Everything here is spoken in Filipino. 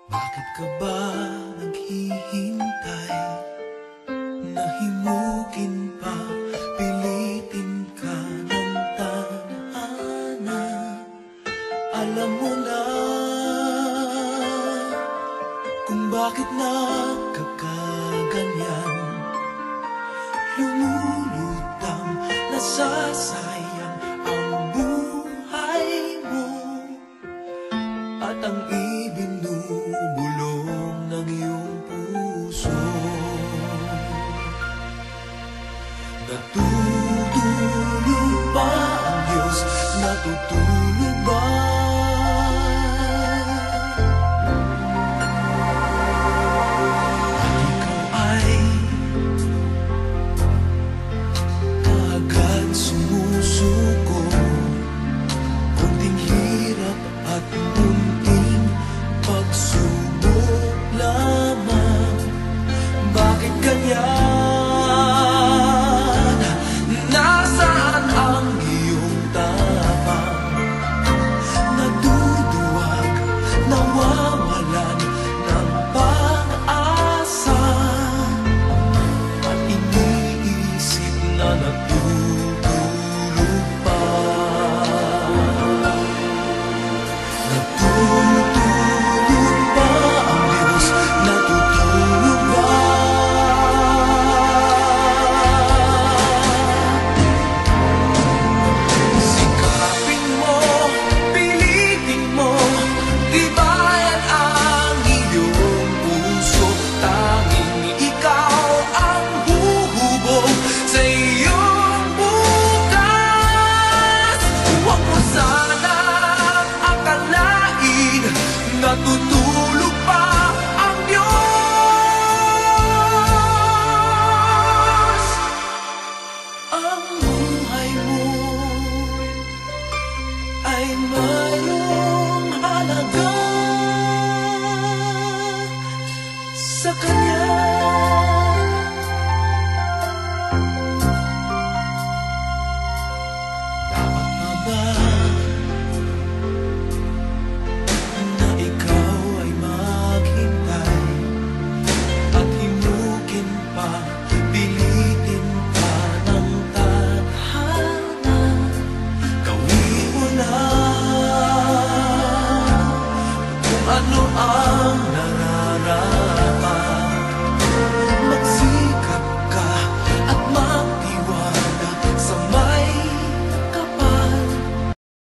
Bakit ka ba naghihintay? Nahimukin pa, pilitin ka ng tadhana. Alam mo na kung bakit nagkakaganyan. Lumulutang, nasasayang ang buhay mo at ang ibinubulong ng iyong puso. Natutulog ba ang Diyos? Natutulog ba? At ikaw ay kaagad sumusuko. Kunting hirap at munting pagsubok lamang. Bakit ganyan? Nasaan ang iyong tapang? Naduduwag, nawawalan ng pag-asa, at iniisip na natutulog pa. Natutulog ba ang Diyos? Natutulog ba? Sikapin mo, pilitin mo, tibayan ang iyong puso. Tanging ikaw ang huhubog sa iyong bukas. Huwag mo sanang akalain natutulog pa ang Diyos. Ang buhay mo ay mayroong halaga sa Kanya. Dapat pa ba na ikaw ay maghintay at himukin pa, pilitin pa ng tadhana? Gawin mo na kung ano ang nararapat.